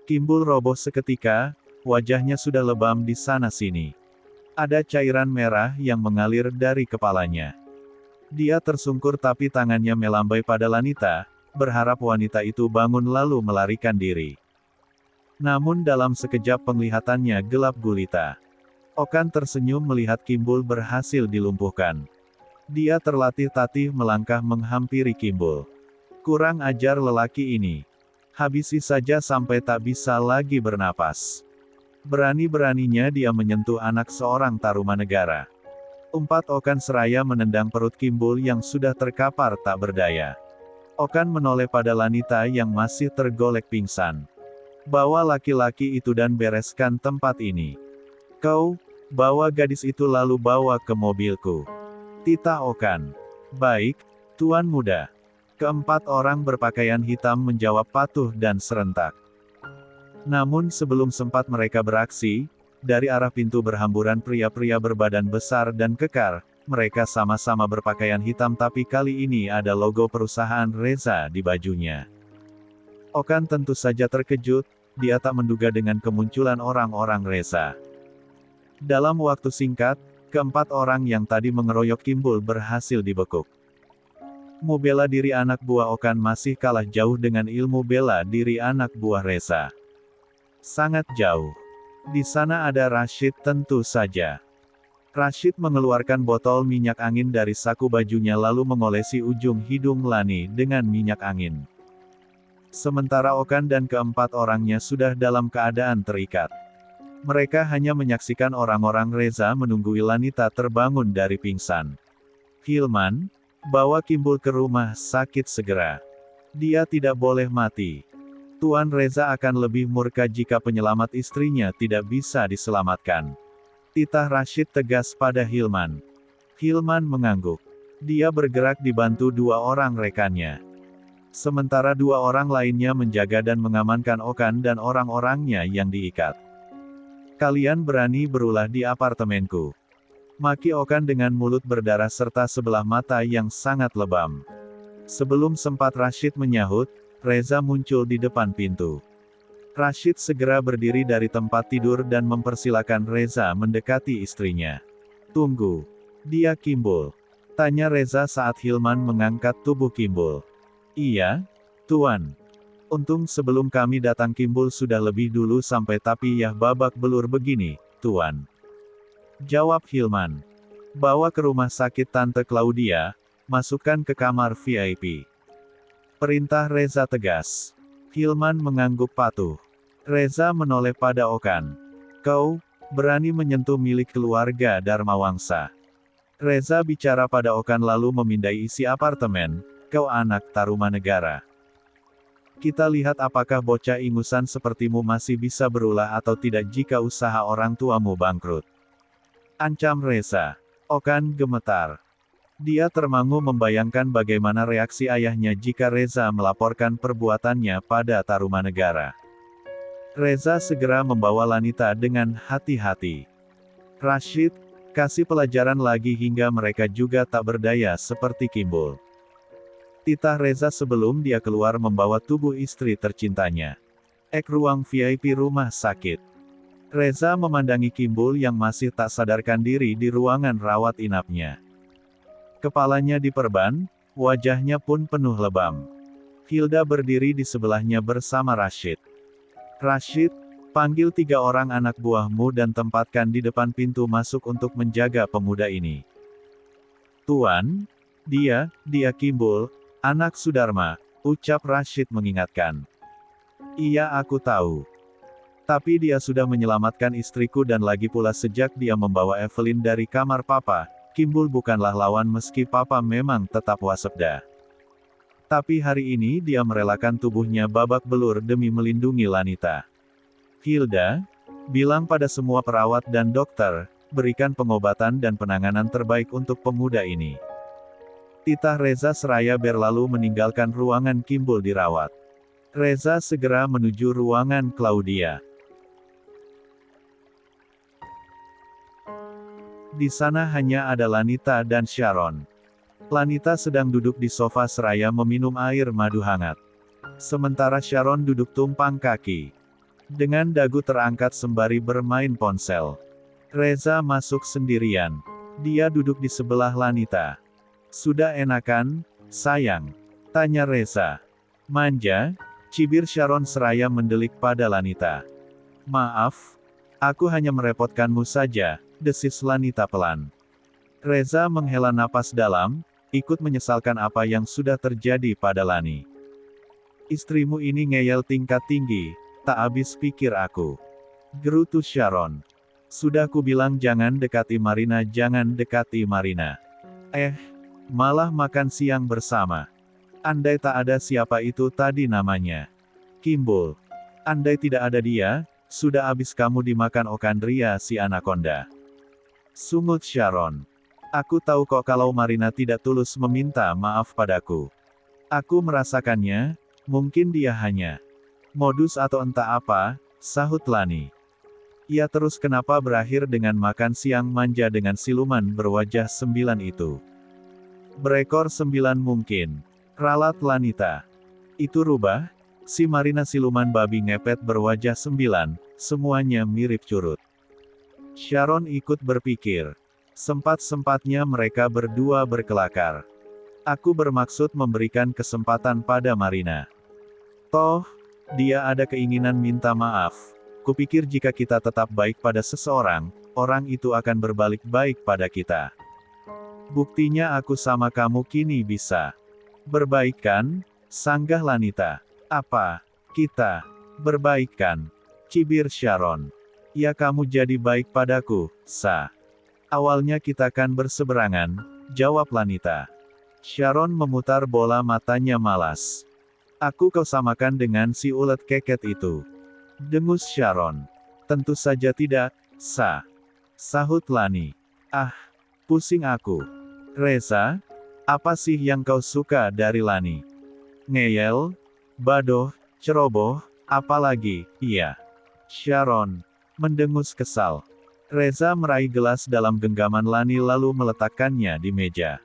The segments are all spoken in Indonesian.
Kimbul roboh seketika, wajahnya sudah lebam di sana-sini. Ada cairan merah yang mengalir dari kepalanya. Dia tersungkur tapi tangannya melambai pada Lanita, berharap wanita itu bangun lalu melarikan diri. Namun dalam sekejap penglihatannya gelap gulita. Okan tersenyum melihat Kimbul berhasil dilumpuhkan. Dia terlatih-tatih melangkah menghampiri Kimbul. Kurang ajar lelaki ini. Habisi saja sampai tak bisa lagi bernapas. Berani-beraninya dia menyentuh anak seorang tarumanegara. Umpat Okan seraya menendang perut Kimbul yang sudah terkapar tak berdaya. Okan menoleh pada Lanita yang masih tergolek pingsan. Bawa laki-laki itu dan bereskan tempat ini. Kau, bawa gadis itu lalu bawa ke mobilku. Titah Okan. Baik, Tuan Muda. Keempat orang berpakaian hitam menjawab patuh dan serentak. Namun sebelum sempat mereka beraksi, dari arah pintu berhamburan pria-pria berbadan besar dan kekar, mereka sama-sama berpakaian hitam tapi kali ini ada logo perusahaan Reza di bajunya. Okan tentu saja terkejut, dia tak menduga dengan kemunculan orang-orang Reza. Dalam waktu singkat, keempat orang yang tadi mengeroyok Kimbul berhasil dibekuk. Ilmu bela diri anak buah Okan masih kalah jauh dengan ilmu bela diri anak buah Reza. Sangat jauh. Di sana ada Rashid tentu saja. Rashid mengeluarkan botol minyak angin dari saku bajunya lalu mengolesi ujung hidung Lani dengan minyak angin. Sementara Okan dan keempat orangnya sudah dalam keadaan terikat. Mereka hanya menyaksikan orang-orang Reza menunggu Lanita terbangun dari pingsan. Hilman, bawa Kimbul ke rumah sakit segera. Dia tidak boleh mati. Tuan Reza akan lebih murka jika penyelamat istrinya tidak bisa diselamatkan. Titah Rashid tegas pada Hilman. Hilman mengangguk. Dia bergerak dibantu dua orang rekannya. Sementara dua orang lainnya menjaga dan mengamankan Okan dan orang-orangnya yang diikat. Kalian berani berulah di apartemenku. Maki Okan dengan mulut berdarah serta sebelah mata yang sangat lebam. Sebelum sempat Rashid menyahut, Reza muncul di depan pintu. Rashid segera berdiri dari tempat tidur dan mempersilakan Reza mendekati istrinya. Tunggu. Dia Kimbul. Tanya Reza saat Hilman mengangkat tubuh Kimbul. Iya, Tuan. Untung sebelum kami datang Kimbul sudah lebih dulu sampai tapi ya babak belur begini, Tuan. Jawab Hilman. Bawa ke rumah sakit Tante Claudia, masukkan ke kamar VIP. Perintah Reza tegas. Hilman mengangguk patuh. Reza menoleh pada Okan. Kau, berani menyentuh milik keluarga Dharmawangsa. Reza bicara pada Okan lalu memindai isi apartemen, kau anak tarumanegara. Kita lihat apakah bocah ingusan sepertimu masih bisa berulah atau tidak jika usaha orang tuamu bangkrut. Ancam Reza. Okan gemetar. Dia termangu membayangkan bagaimana reaksi ayahnya jika Reza melaporkan perbuatannya pada tarumanegara. Reza segera membawa Lanita dengan hati-hati. Rashid, kasih pelajaran lagi hingga mereka juga tak berdaya seperti Kimbul. Titah Reza sebelum dia keluar membawa tubuh istri tercintanya. Ruang VIP rumah sakit. Reza memandangi Kimbul yang masih tak sadarkan diri di ruangan rawat inapnya. Kepalanya diperban, wajahnya pun penuh lebam. Hilda berdiri di sebelahnya bersama Rashid. Rashid, panggil 3 orang anak buahmu dan tempatkan di depan pintu masuk untuk menjaga pemuda ini. Tuan, dia Kimbul, anak Sudarma, ucap Rashid mengingatkan. Iya aku tahu. Tapi dia sudah menyelamatkan istriku dan lagi pula sejak dia membawa Evelyn dari kamar papa, Kimbul bukanlah lawan meski papa memang tetap waspada. Tapi hari ini dia merelakan tubuhnya babak belur demi melindungi Lanita. Hilda, bilang pada semua perawat dan dokter, berikan pengobatan dan penanganan terbaik untuk pemuda ini. Titah Reza seraya berlalu meninggalkan ruangan Kimbul dirawat. Reza segera menuju ruangan Claudia. Di sana hanya ada Lanita dan Sharon. Lanita sedang duduk di sofa seraya meminum air madu hangat. Sementara Sharon duduk tumpang kaki. Dengan dagu terangkat sembari bermain ponsel. Reza masuk sendirian. Dia duduk di sebelah Lanita. Sudah enakan, sayang? Tanya Reza. Manja, cibir Sharon seraya mendelik pada Lanita. Maaf, aku hanya merepotkanmu saja, desis Lanita pelan. Reza menghela napas dalam, ikut menyesalkan apa yang sudah terjadi pada Lani. Istrimu ini ngeyel tingkat tinggi, tak habis pikir aku. Gerutu Sharon. Sudah ku bilang jangan dekati Marina, jangan dekati Marina. Malah makan siang bersama. Andai tak ada siapa itu tadi namanya. Kimbul. Andai tidak ada dia, sudah habis kamu dimakan Okandria si anaconda. Sungut Sharon. Aku tahu kok kalau Marina tidak tulus meminta maaf padaku. Aku merasakannya, mungkin dia hanya modus atau entah apa, sahut Lani. Ia terus kenapa berakhir dengan makan siang manja dengan siluman berwajah 9 itu. Berekor 9 mungkin. Ralat Lanita. Itu rubah, si Marina siluman babi ngepet berwajah 9, semuanya mirip curut. Sharon ikut berpikir. Sempat-sempatnya mereka berdua berkelakar. Aku bermaksud memberikan kesempatan pada Marina. Toh, dia ada keinginan minta maaf. Kupikir jika kita tetap baik pada seseorang, orang itu akan berbalik baik pada kita. Buktinya aku sama kamu kini bisa berbaikan, sanggah Lanita. Apa? Kita berbaikan? Cibir Sharon. Ya kamu jadi baik padaku, Sa. Awalnya kita kan berseberangan, jawab Lanita. Sharon memutar bola matanya malas. Aku kau samakan dengan si ulet keket itu. Dengus Sharon. Tentu saja tidak, Sa. Sahut Lani. Ah, pusing aku. Reza, apa sih yang kau suka dari Lani? Ngeyel, badoh, ceroboh, apalagi, iya. Sharon mendengus kesal. Reza meraih gelas dalam genggaman Lani lalu meletakkannya di meja.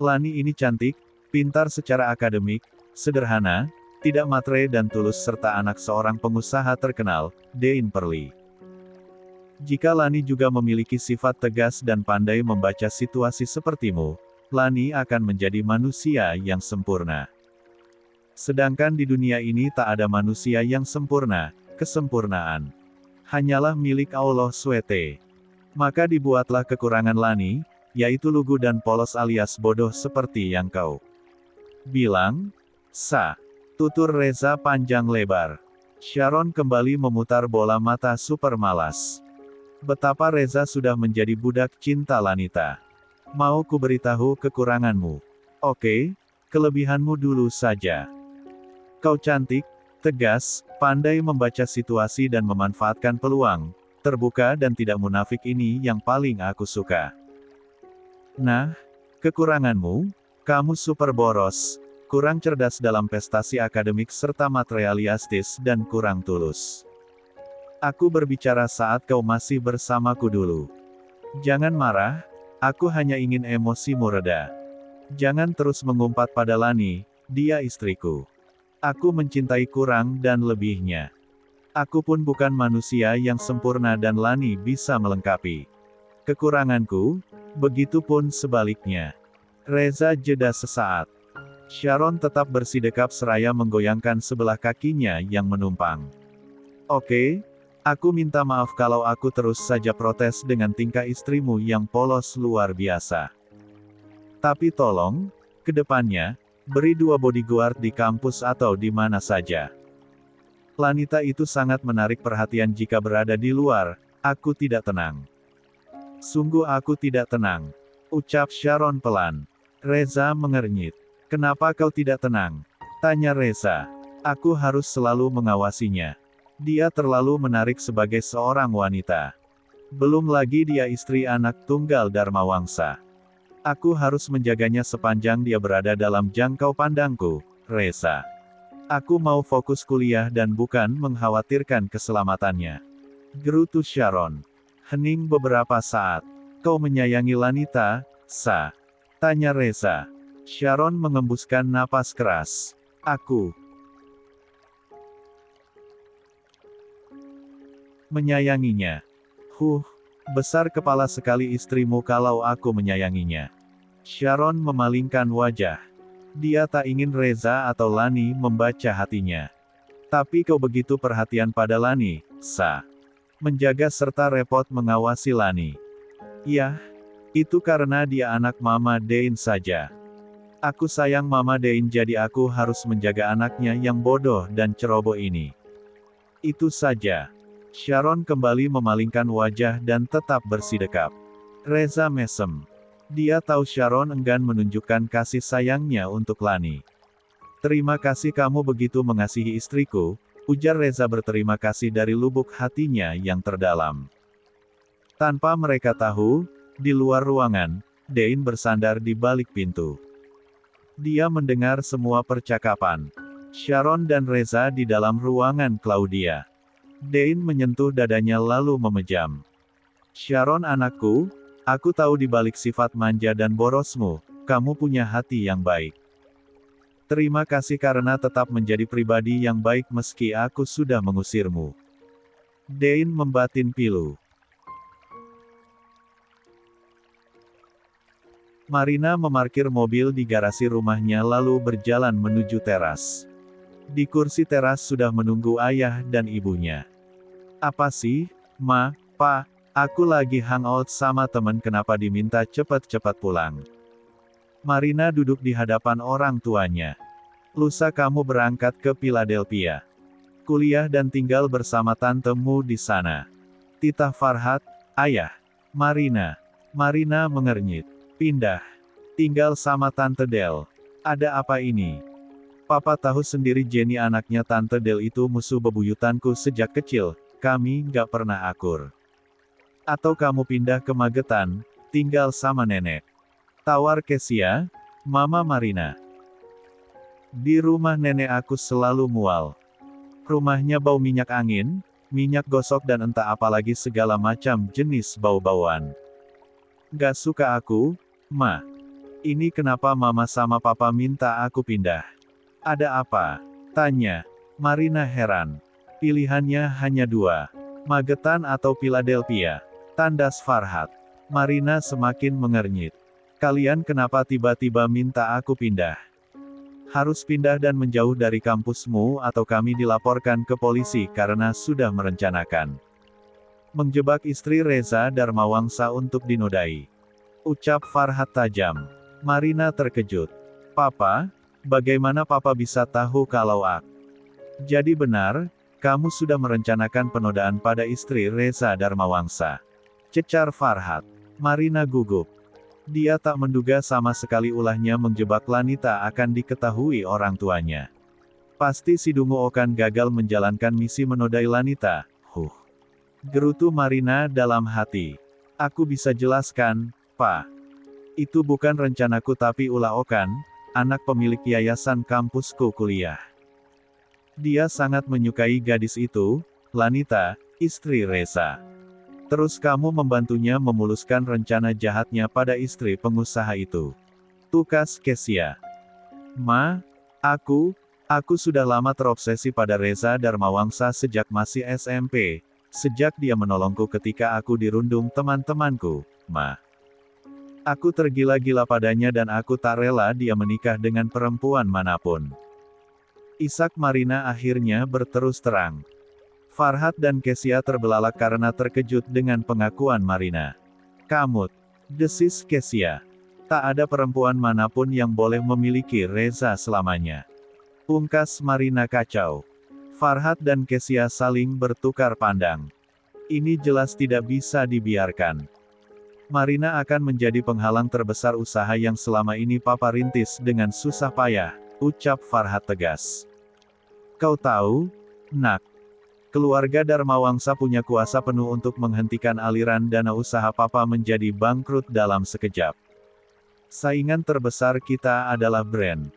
Lani ini cantik, pintar secara akademik, sederhana, tidak matre dan tulus serta anak seorang pengusaha terkenal, Dein Perli. Jika Lani juga memiliki sifat tegas dan pandai membaca situasi sepertimu, Lani akan menjadi manusia yang sempurna. Sedangkan di dunia ini tak ada manusia yang sempurna, kesempurnaan hanyalah milik Allah SWT. Maka dibuatlah kekurangan Lani, yaitu lugu dan polos alias bodoh seperti yang kau bilang, Sa. Tutur Reza panjang lebar. Sharon kembali memutar bola mata super malas. Betapa Reza sudah menjadi budak cinta Lanita. Mau ku beritahu kekuranganmu? Oke, kelebihanmu dulu saja. Kau cantik, tegas, pandai membaca situasi dan memanfaatkan peluang, terbuka dan tidak munafik ini yang paling aku suka. Nah, kekuranganmu? Kamu super boros, kurang cerdas dalam prestasi akademik serta materialistis dan kurang tulus. Aku berbicara saat kau masih bersamaku dulu. Jangan marah, aku hanya ingin emosimu reda. Jangan terus mengumpat pada Lani, dia istriku. Aku mencintai kurang dan lebihnya. Aku pun bukan manusia yang sempurna dan Lani bisa melengkapi kekuranganku, begitupun sebaliknya. Reza jeda sesaat. Sharon tetap bersidekap seraya menggoyangkan sebelah kakinya yang menumpang. Oke, aku minta maaf kalau aku terus saja protes dengan tingkah istrimu yang polos luar biasa. Tapi tolong, ke depannya, beri 2 bodyguard di kampus atau di mana saja. Lanita itu sangat menarik perhatian jika berada di luar, aku tidak tenang. Sungguh aku tidak tenang, ucap Sharon pelan. Reza mengernyit. Kenapa kau tidak tenang? Tanya Reza. Aku harus selalu mengawasinya. Dia terlalu menarik sebagai seorang wanita. Belum lagi dia istri anak tunggal Dharma Wangsa. Aku harus menjaganya sepanjang dia berada dalam jangkau pandangku, Reza. Aku mau fokus kuliah dan bukan mengkhawatirkan keselamatannya. Gerutu Sharon. Hening beberapa saat. Kau menyayangi Lanita, Sa? Tanya Reza. Sharon mengembuskan napas keras. Aku Menyayanginya. Besar kepala sekali istrimu kalau aku menyayanginya. Sharon memalingkan wajah. Dia tak ingin Reza atau Lani membaca hatinya. Tapi kau begitu perhatian pada Lani, Sa. Menjaga serta repot mengawasi Lani. Yah, itu karena dia anak Mama Dein saja. Aku sayang Mama Dein jadi aku harus menjaga anaknya yang bodoh dan ceroboh ini. Itu saja. Sharon kembali memalingkan wajah dan tetap bersidekap. Reza mesem. Dia tahu Sharon enggan menunjukkan kasih sayangnya untuk Lani. Terima kasih kamu begitu mengasihi istriku, ujar Reza berterima kasih dari lubuk hatinya yang terdalam. Tanpa mereka tahu, di luar ruangan, Dein bersandar di balik pintu. Dia mendengar semua percakapan Sharon dan Reza di dalam ruangan Claudia. Dein menyentuh dadanya lalu memejam. Sharon anakku, aku tahu di balik sifat manja dan borosmu, kamu punya hati yang baik. Terima kasih karena tetap menjadi pribadi yang baik meski aku sudah mengusirmu. Dein membatin pilu. Marina memarkir mobil di garasi rumahnya lalu berjalan menuju teras. Di kursi teras sudah menunggu ayah dan ibunya. Apa sih, Ma, Pa, aku lagi hangout sama temen kenapa diminta cepat-cepat pulang. Marina duduk di hadapan orang tuanya. Lusa kamu berangkat ke Philadelphia. Kuliah dan tinggal bersama tantemu di sana. Titah Farhat, ayah. Marina. Marina mengernyit. Pindah. Tinggal sama Tante Del. Ada apa ini? Papa tahu sendiri Jenny anaknya Tante Del itu musuh bebuyutanku sejak kecil, kami nggak pernah akur. Atau kamu pindah ke Magetan, tinggal sama nenek. Tawar Kesia, Mama Marina. Di rumah nenek aku selalu mual. Rumahnya bau minyak angin, minyak gosok dan entah apalagi segala macam jenis bau-bauan. Gak suka aku, Ma. Ini kenapa Mama sama Papa minta aku pindah? Ada apa? Tanya. Marina heran. Pilihannya hanya dua. Magetan atau Philadelphia. Tandas Farhat. Marina semakin mengernyit. Kalian kenapa tiba-tiba minta aku pindah? Harus pindah dan menjauh dari kampusmu atau kami dilaporkan ke polisi karena sudah merencanakan menjebak istri Reza Darmawangsa untuk dinodai. Ucap Farhat tajam. Marina terkejut. Papa, bagaimana Papa bisa tahu kalau aku? Jadi benar, kamu sudah merencanakan penodaan pada istri Reza Darmawangsa. Cecar Farhat. Marina gugup. Dia tak menduga sama sekali ulahnya menjebak Lanita akan diketahui orang tuanya. Pasti si Dungu akan gagal menjalankan misi menodai Lanita. Gerutu Marina dalam hati. Aku bisa jelaskan, Pa. Itu bukan rencanaku tapi ulah Okan, anak pemilik yayasan kampusku kuliah. Dia sangat menyukai gadis itu, Lanita, istri Reza. Terus kamu membantunya memuluskan rencana jahatnya pada istri pengusaha itu. Tukas Kesia. Ma, aku sudah lama terobsesi pada Reza Darmawangsa sejak masih SMP, sejak dia menolongku ketika aku dirundung teman-temanku, Ma. Aku tergila-gila padanya dan aku tak rela dia menikah dengan perempuan manapun. Isak Marina akhirnya berterus terang. Farhat dan Kesia terbelalak karena terkejut dengan pengakuan Marina. Kamut. Desis Kesia. Tak ada perempuan manapun yang boleh memiliki Reza selamanya. Pungkas Marina kacau. Farhat dan Kesia saling bertukar pandang. Ini jelas tidak bisa dibiarkan. Marina akan menjadi penghalang terbesar usaha yang selama ini Papa rintis dengan susah payah, ucap Farhat tegas. Kau tahu, Nak. Keluarga Darmawangsa punya kuasa penuh untuk menghentikan aliran dana usaha Papa menjadi bangkrut dalam sekejap. Saingan terbesar kita adalah brand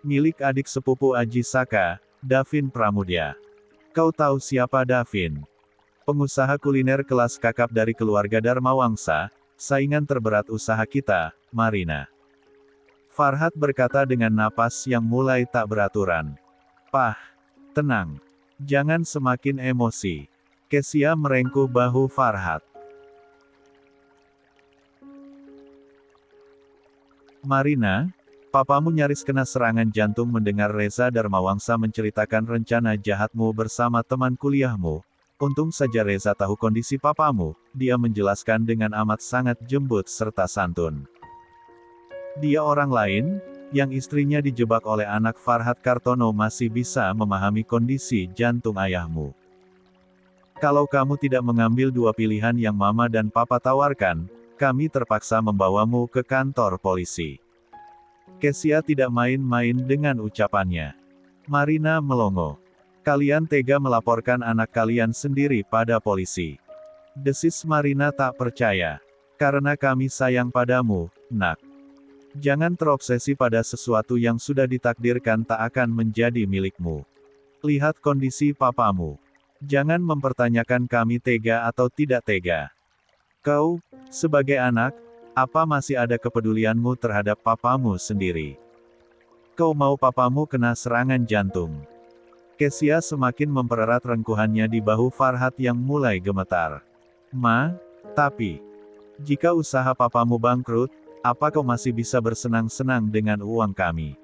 milik adik sepupu Aji Saka, Davin Pramudya. Kau tahu siapa Davin? Pengusaha kuliner kelas kakap dari keluarga Darmawangsa, saingan terberat usaha kita, Marina. Farhat berkata dengan napas yang mulai tak beraturan. Pah, tenang. Jangan semakin emosi. Kesia merengkuh bahu Farhat. Marina, papamu nyaris kena serangan jantung mendengar Reza Darmawangsa menceritakan rencana jahatmu bersama teman kuliahmu. Untung saja Reza tahu kondisi papamu, dia menjelaskan dengan amat sangat jembut serta santun. Dia orang lain, yang istrinya dijebak oleh anak Farhat Kartono masih bisa memahami kondisi jantung ayahmu. Kalau kamu tidak mengambil dua pilihan yang mama dan papa tawarkan, kami terpaksa membawamu ke kantor polisi. Kesia tidak main-main dengan ucapannya. Marina melongo. Kalian tega melaporkan anak kalian sendiri pada polisi. Desis Marina tak percaya. Karena kami sayang padamu, nak. Jangan terobsesi pada sesuatu yang sudah ditakdirkan tak akan menjadi milikmu. Lihat kondisi papamu. Jangan mempertanyakan kami tega atau tidak tega. Kau, sebagai anak, apa masih ada kepedulianmu terhadap papamu sendiri? Kau mau papamu kena serangan jantung? Kesia semakin mempererat rengkuhannya di bahu Farhat yang mulai gemetar. Ma, tapi, jika usaha papamu bangkrut, apa kau masih bisa bersenang-senang dengan uang kami?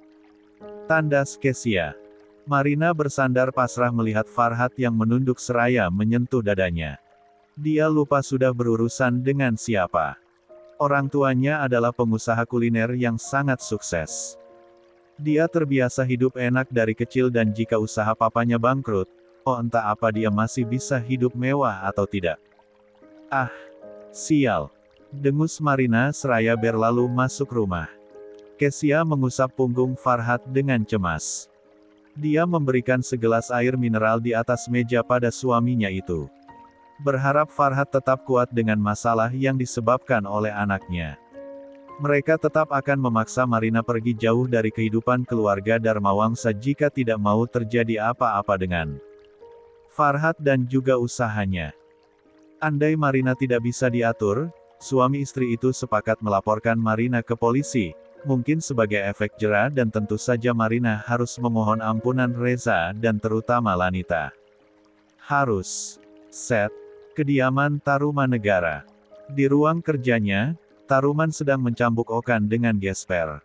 Tandas Kesia. Marina bersandar pasrah melihat Farhat yang menunduk seraya menyentuh dadanya. Dia lupa sudah berurusan dengan siapa. Orang tuanya adalah pengusaha kuliner yang sangat sukses. Dia terbiasa hidup enak dari kecil dan jika usaha papanya bangkrut, oh entah apa dia masih bisa hidup mewah atau tidak. Ah, sial. Dengus Marina seraya berlalu masuk rumah. Kesia mengusap punggung Farhat dengan cemas. Dia memberikan segelas air mineral di atas meja pada suaminya itu. Berharap Farhat tetap kuat dengan masalah yang disebabkan oleh anaknya. Mereka tetap akan memaksa Marina pergi jauh dari kehidupan keluarga Darmawangsa jika tidak mau terjadi apa-apa dengan Farhat dan juga usahanya. Andai Marina tidak bisa diatur, suami istri itu sepakat melaporkan Marina ke polisi. Mungkin sebagai efek jera dan tentu saja Marina harus memohon ampunan Reza dan terutama Lanita. Harus. Set. Kediaman Tarumanegara. Di ruang kerjanya, Taruman sedang mencambuk Okan dengan gesper.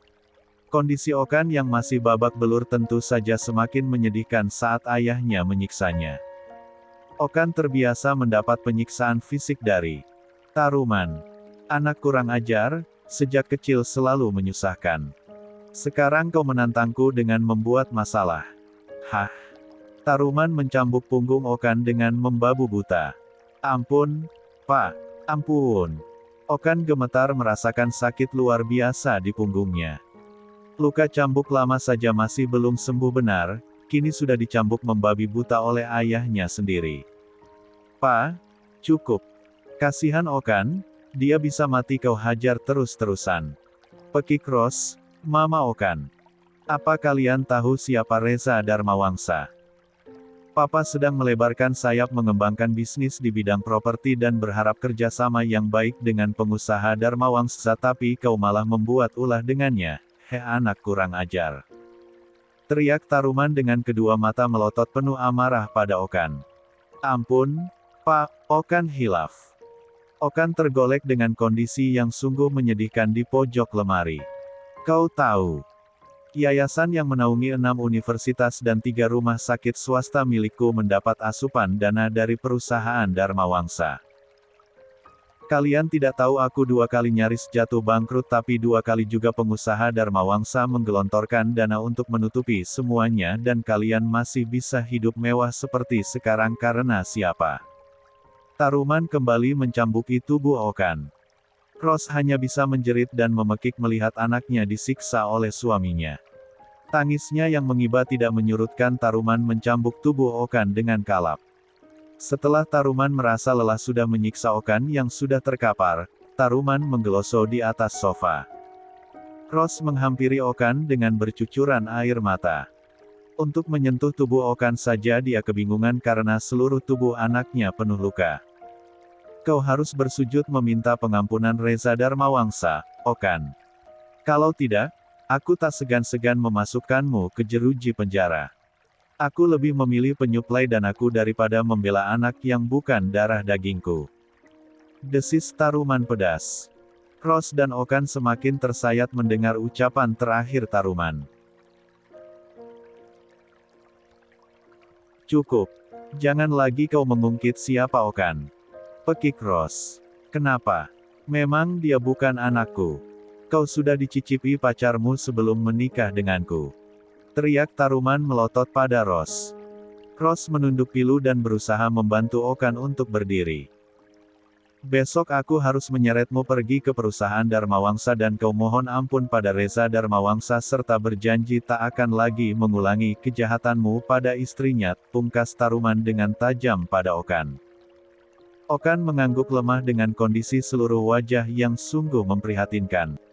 Kondisi Okan yang masih babak belur tentu saja semakin menyedihkan saat ayahnya menyiksanya. Okan terbiasa mendapat penyiksaan fisik dari Taruman. Anak kurang ajar, sejak kecil selalu menyusahkan. Sekarang kau menantangku dengan membuat masalah. Hah? Taruman mencambuk punggung Okan dengan membabu buta. Ampun, Pak. Ampun. Okan gemetar merasakan sakit luar biasa di punggungnya. Luka cambuk lama saja masih belum sembuh benar, kini sudah dicambuk membabi buta oleh ayahnya sendiri. Pak, cukup. Kasihan Okan. Dia bisa mati kau hajar terus-terusan. Pekik Ros, Mama Okan. Apa kalian tahu siapa Reza Darmawangsa? Papa sedang melebarkan sayap mengembangkan bisnis di bidang properti dan berharap kerjasama yang baik dengan pengusaha Darmawangsa tapi kau malah membuat ulah dengannya, anak kurang ajar. Teriak Taruman dengan kedua mata melotot penuh amarah pada Okan. Ampun, Pak, Okan hilaf. Okan tergolek dengan kondisi yang sungguh menyedihkan di pojok lemari. Kau tahu, yayasan yang menaungi 6 universitas dan 3 rumah sakit swasta milikku mendapat asupan dana dari perusahaan Darmawangsa. Kalian tidak tahu aku 2 kali nyaris jatuh bangkrut tapi 2 kali juga pengusaha Darmawangsa menggelontorkan dana untuk menutupi semuanya dan kalian masih bisa hidup mewah seperti sekarang karena siapa? Taruman kembali mencambuki tubuh Okan. Ros hanya bisa menjerit dan memekik melihat anaknya disiksa oleh suaminya. Tangisnya yang mengiba tidak menyurutkan Taruman mencambuk tubuh Okan dengan kalap. Setelah Taruman merasa lelah sudah menyiksa Okan yang sudah terkapar, Taruman menggeloso di atas sofa. Ros menghampiri Okan dengan bercucuran air mata. Untuk menyentuh tubuh Okan saja dia kebingungan karena seluruh tubuh anaknya penuh luka. Kau harus bersujud meminta pengampunan Reza Darmawangsa, Okan. Kalau tidak, aku tak segan-segan memasukkanmu ke jeruji penjara. Aku lebih memilih penyuplai danaku daripada membela anak yang bukan darah dagingku. Desis Taruman pedas. Ross dan Okan semakin tersayat mendengar ucapan terakhir Taruman. Cukup. Jangan lagi kau mengungkit siapa Okan. Pekik Ross. Kenapa? Memang dia bukan anakku. Kau sudah dicicipi pacarmu sebelum menikah denganku. Teriak Taruman melotot pada Ross. Ross menunduk pilu dan berusaha membantu Okan untuk berdiri. Besok aku harus menyeretmu pergi ke perusahaan Dharmawangsa dan kau mohon ampun pada Reza Dharmawangsa serta berjanji tak akan lagi mengulangi kejahatanmu pada istrinya, pungkas Taruman dengan tajam pada Okan. Okan mengangguk lemah dengan kondisi seluruh wajah yang sungguh memprihatinkan.